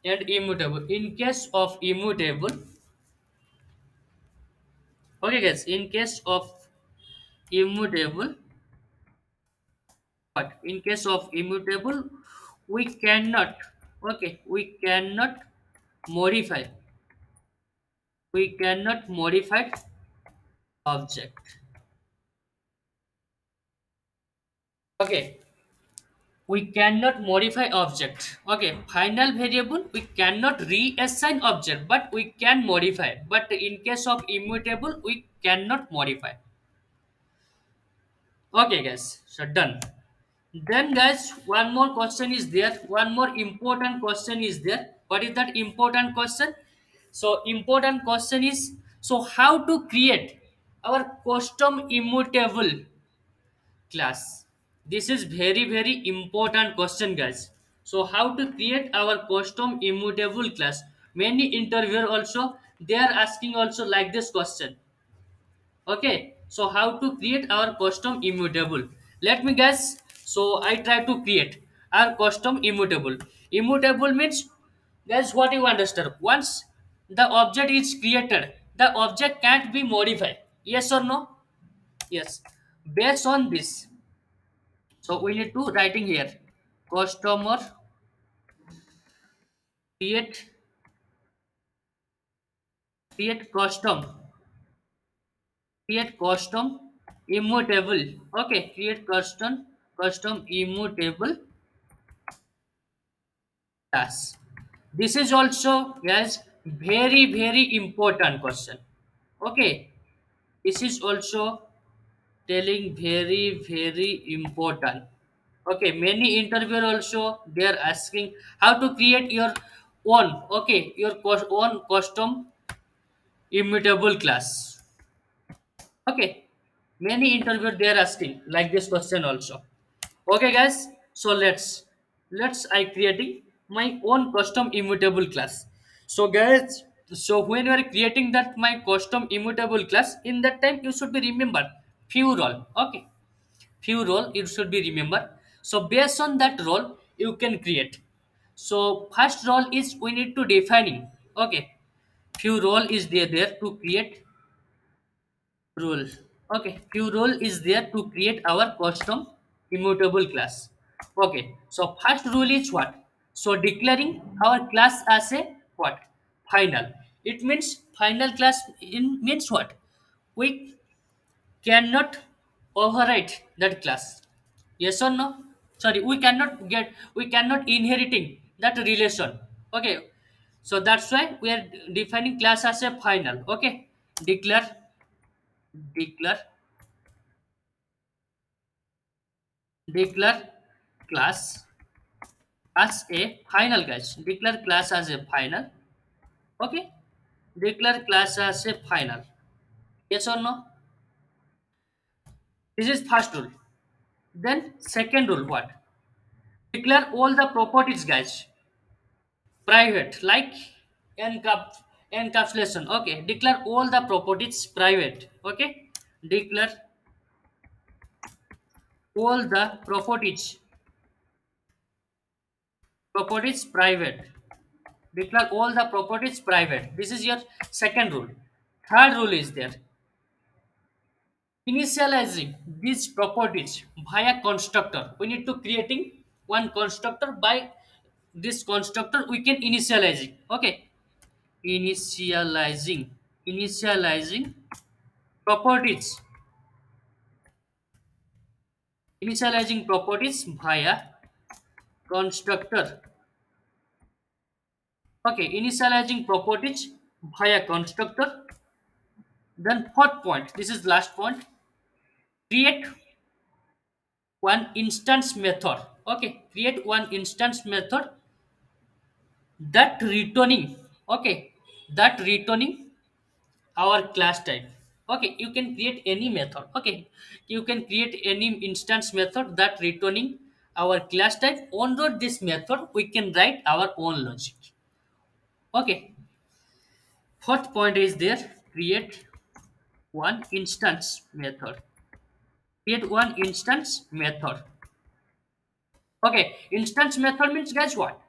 and immutable. In case of immutable, okay guys, in case of immutable, but in case of immutable, we cannot, okay, modify we cannot modify object. Okay, we cannot modify object. Okay, final variable we cannot reassign object, but we can modify. But in case of immutable, we cannot modify. Okay guys, so done. Then guys, one more question is there, one more important question is there. What is that important question? So important question is, so how to create our custom immutable class? This is very important question guys. So how to create our custom immutable class? Many interviewer also, they are asking also like this question. Okay, so how to create our custom immutable? Let me guess. So I try to create our custom immutable. Immutable means, guys, what you understand? Once the object is created, the object can't be modified. Yes or no? Yes. Based on this, so we need to writing here customer create create custom immutable. Okay, create custom immutable class. This is also, yes, very important question. Okay, this is also telling very important. Okay, many interviewer also they are asking how to create your own, okay, your own custom immutable class. Okay, many interviewer they are asking like this question also. Okay guys, so let's I creating my own custom immutable class. So guys, so when you are creating that my custom immutable class, in that time you should be remember few role. Okay, few role you should be remember. So based on that role you can create. So first role is we need to defining. Okay, few role is there to create rule. Okay, few rule is there to create our custom immutable class. Okay, so first rule is what? So declaring our class as a what? Final. It means final class in means what? We cannot overwrite that class. Yes or no? Sorry, we cannot inheriting that relation. Okay, so that's why we are defining class as a final. Okay, declare declare class as a final, guys. Declare class as a final. Okay, declare class as a final. Yes or no? This is first rule. Then second rule, what? Declare all the properties, guys, private, like encapsulation. Okay, declare all the properties private. Okay, declare all the properties private. Declare all the properties private. This is your second rule. Third rule is there, initializing these properties via constructor. We need to creating one constructor. By this constructor we can initialize it. Okay, initializing properties via constructor. Okay, initializing properties via constructor. Then fourth point, this is last point, create one instance method. Okay, create one instance method that returning, okay, that returning our class type. Okay, you can create any method. Okay, you can create any instance method that returning our class type. Under this method we can write our own logic. Okay, fourth point is there, create one instance method. Create one instance method. Okay, instance method means, guys, what?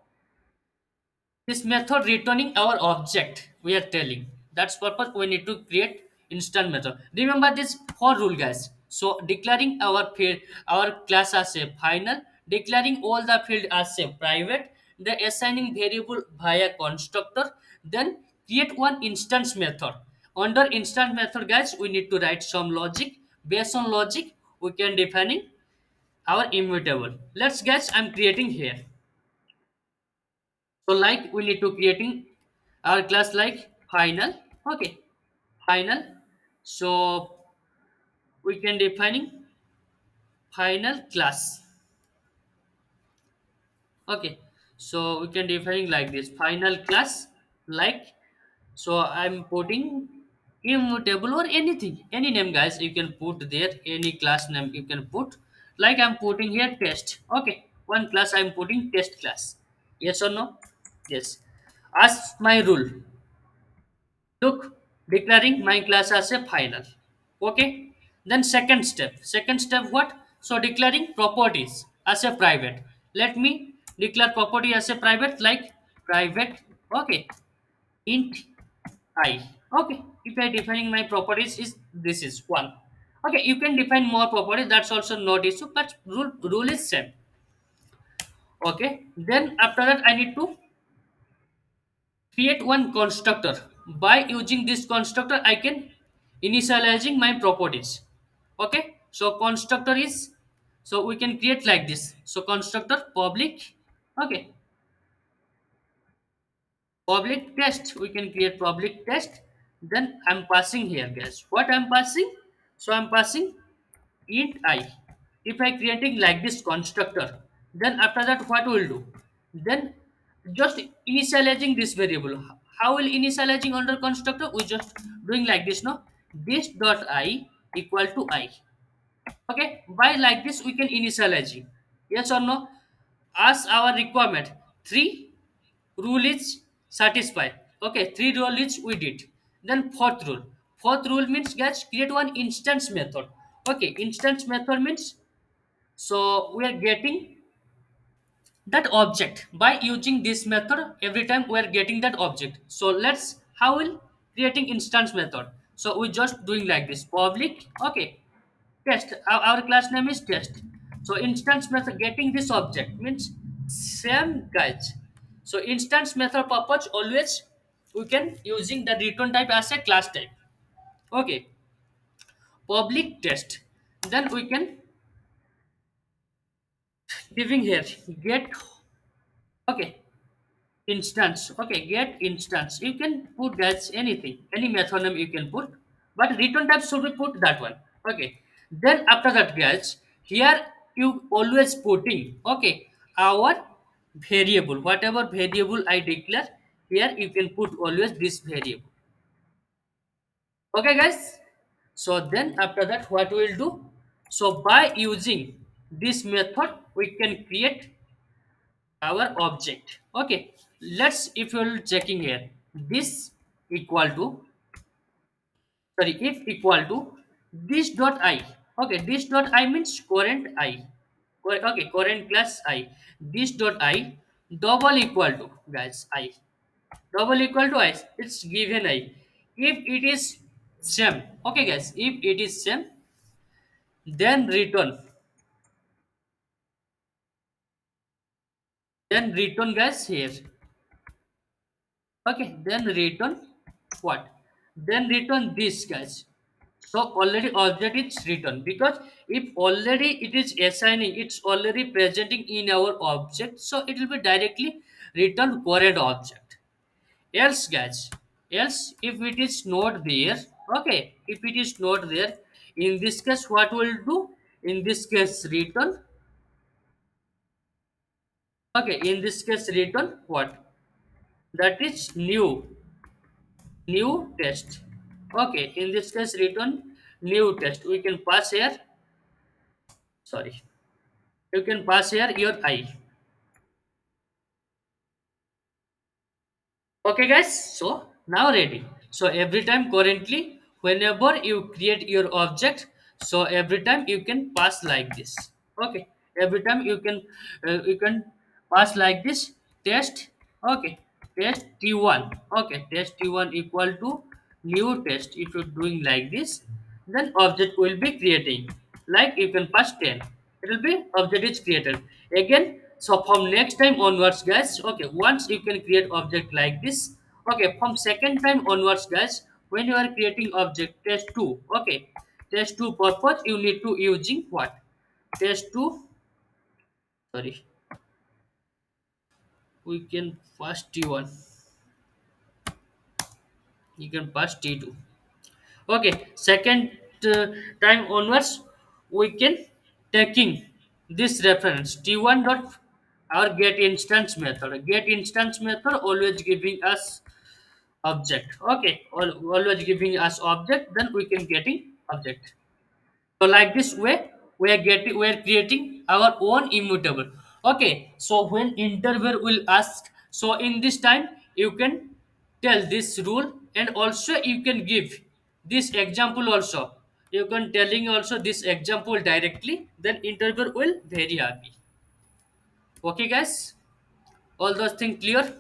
This method returning our object, we are telling. That's purpose we need to create instant method. Remember this for rule, guys. So declaring our field, our class as a final, declaring all the field as a private, the assigning variable via constructor, then create one instance method. Under instance method, guys, we need to write some logic. Based on logic, we can defining our immutable. Let's guys, I'm creating here. So like we need to creating our class like final. Okay, final. So we can defining final class. Okay, so we can defining like this final class, like, so I'm putting immutable or anything, any name, guys, you can put there, any class name you can put. Like I'm putting here test. Okay, one class I'm putting test class. Yes or no? Yes. As my rule, look, declaring my class as a final. Okay, then second step. Second step what? So declaring properties as a private. Let me declare property as a private, like private. Okay, int I. Okay, if I defining my properties is this is one. Okay, you can define more properties, that's also not issue, but rule is same. Okay, then after that I need to create one constructor. By using this constructor I can initializing my properties. Okay, so constructor is, so we can create like this. So constructor public. Okay, public test, we can create public test. Then I'm passing here, guys, what I'm passing. So I'm passing int I. If I creating like this constructor, then after that what we'll do, then just initializing this variable. How will initializing under constructor? We just doing like this, no, this dot I equal to I. Okay, by like this we can initializing. Yes or no? As our requirement, three rule is satisfied. Okay, three rule is we did. Then fourth rule. Fourth rule means, guys, create one instance method. Okay, instance method means, so we are getting that object by using this method. Every time we are getting that object. So let's, how will creating instance method. So we just doing like this public. Okay, test, our class name is test. So instance method getting this object means same, guys. So instance method purpose always we can using the return type as a class type. Okay, public test, then we can giving here get. Okay, instance. Okay, get instance, you can put, guys, anything, any method name you can put, but return type should be put that one. Okay, then after that, guys, here you always putting, okay, our variable, whatever variable I declare, here you can put always this variable. Okay, guys, so then after that what we will do, so by using this method we can create our object. Okay, let's, if you're checking here, this equal to, sorry, if equal to this dot I. Okay, this dot I means current I. Okay, current class I. This dot I double equal to, guys, I double equal to I, it's given I. If it is same, okay, guys, if it is same, then return, then return, guys, here. Okay, then return what? Then return this, guys. So already object is written, because if already it is assigning, it's already presenting in our object, so it will be directly return current object. Else, guys, else if it is not there, okay, if it is not there, in this case what we'll do, In this case return, okay, in this case return what, that is new test. Okay, in this case return new test. We can pass here, sorry, you can pass here your I. Okay, guys. So now ready. So every time currently, whenever you create your object, so every time you can pass like this. Okay. Every time you can pass like this. Test. Okay. Test T1. Okay. Test T1 equal to new test. If you're doing like this, then object will be creating. Like you can pass 10, it will be object is created again. So from next time onwards, guys, okay, once you can create object like this, okay, from second time onwards, guys, when you are creating object test 2, okay, test 2 purpose you need to using what, test 2, sorry, we can pass T1, you can pass T2. Okay, second time onwards we can taking this reference T1 dot our get instance method. Get instance method always giving us object. Okay, always giving us object, then we can getting object. So like this way, we are creating our own immutable. Okay. So when interviewer will ask, so in this time you can tell this rule, and also you can give this example also. You can telling also this example directly. Then interviewer will very happy. Okay, guys. All those things clear.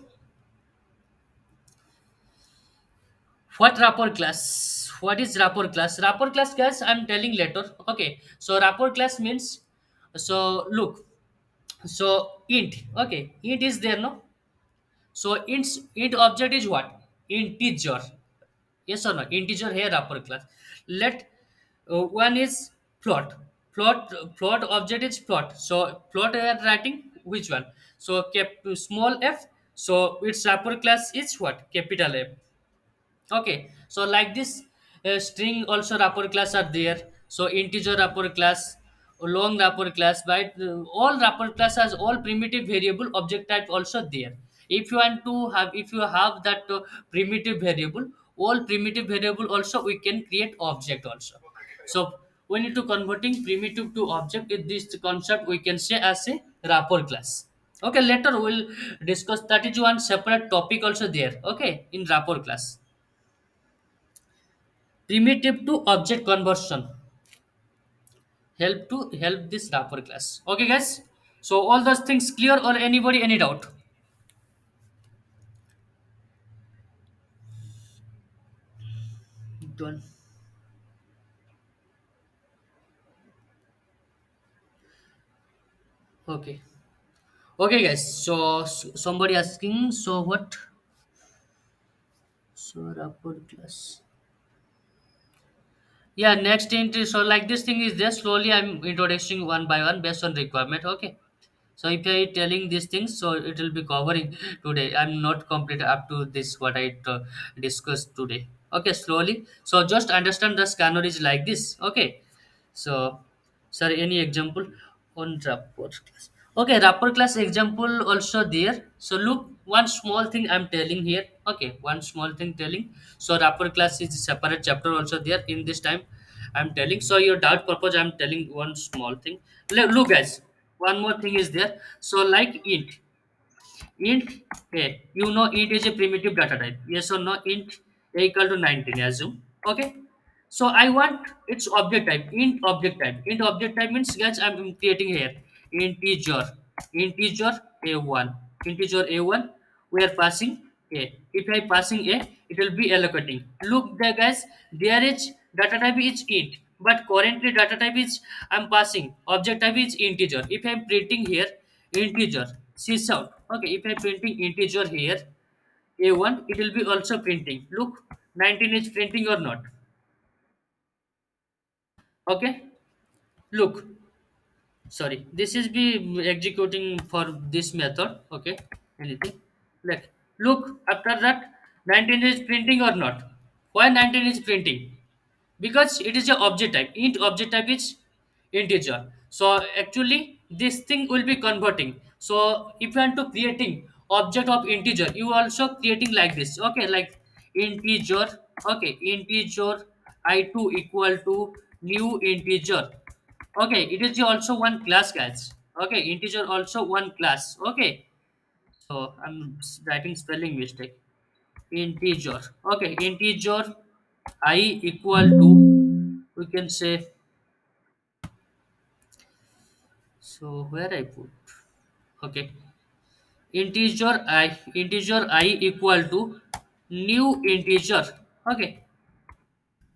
What wrapper class? What is wrapper class? Wrapper class, guys, I'm telling later. Okay. So wrapper class means, so look, so int, okay, int is there, no? So int object is what, integer, yes or no, integer here upper class. Let one is float, float object is float, so float we are writing which one, so small f, so its upper class is what, capital F. Okay, so like this, string also wrapper class are there. So integer wrapper class, long wrapper class, right? All wrapper class has all primitive variable object type also there. If you want to have, if you have that primitive variable, all primitive variable also we can create object also. So we need to converting primitive to object. In this concept we can say as a wrapper class. Okay, later we'll discuss, that is one separate topic also there. Okay, in wrapper class, primitive to object conversion, help this wrapper class. Okay, guys, so all those things clear, or anybody any doubt? Done. Okay, okay, guys, so somebody asking, so what, so wrapper class, yeah, next entry. So like this thing is there, slowly I'm introducing one by one based on requirement. Okay. So if I telling these things, so it will be covering today. I'm not complete up to this what I discussed today. Okay, slowly. So just understand the scanner is like this. Okay. So, sir, any example on wrapper class? Okay, wrapper class example also there. So look, one small thing I'm telling here. Okay, one small thing telling. So wrapper class is separate chapter also there. In this time, I'm telling. So your doubt purpose, I'm telling one small thing. Look, guys, one more thing is there. So like int a, you know int is a primitive data type, yes or no? Int a equal to 19, assume. Okay, so I want its object type, int object type means, guys, I'm creating here integer, integer a1, integer a1, we are passing a. If I passing a, it will be allocating. Look there, guys, there is data type is int, but currently data type is, I'm passing object type is integer. If I'm printing here integer, see sound. Okay, if I'm printing integer here a1, it will be also printing. Look, 19 is printing or not? Okay, look, sorry, this is be executing for this method. Okay, anything, like, look, after that 19 is printing or not? Why 19 is printing? Because it is a object type, int object type is integer. So actually this thing will be converting. So if you want to creating object of integer, you also creating like this, okay, like integer, okay, integer I2 equal to new integer, okay, it is also one class, guys, okay, integer also one class, okay. So I'm writing spelling mistake. Integer, okay, integer I equal to, we can say, so where I put, okay, integer I equal to new integer, okay,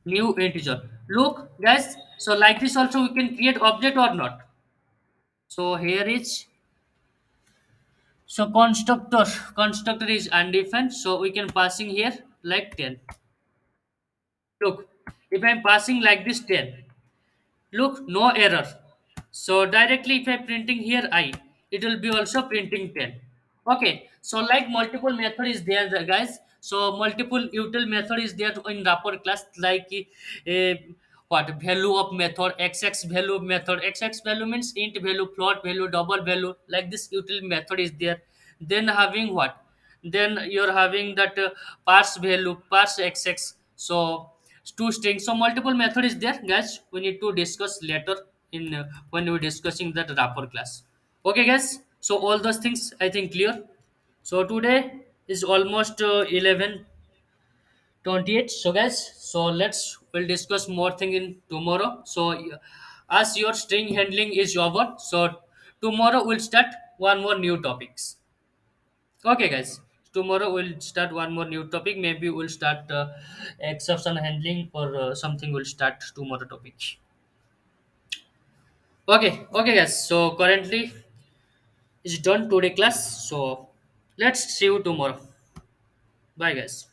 new integer. Look guys, so like this also we can create object or not. So here is, so constructor is undefined, so we can passing here like 10. Look, if I'm passing like this 10, look, no error. So directly if I printing here I, it will be also printing 10. Okay, so like multiple method is there, guys. So multiple util method is there in wrapper class, like uh, what value of method, xx value of method, xx value means int value, float value, double value, like this util method is there. Then having what, then you're having that parse value, parse xx, so two strings. So multiple method is there, guys, we need to discuss later in when we're discussing that wrapper class. Okay guys, so all those things I think clear. So today is almost 11:28. So guys, so we'll discuss more thing in tomorrow. So as your string handling is over, so tomorrow we'll start one more new topics. Okay, guys. Tomorrow we'll start one more new topic. Maybe we'll start exception handling or something. We'll start tomorrow topic. Okay, guys. So currently it's done today class. So let's see you tomorrow. Bye, guys.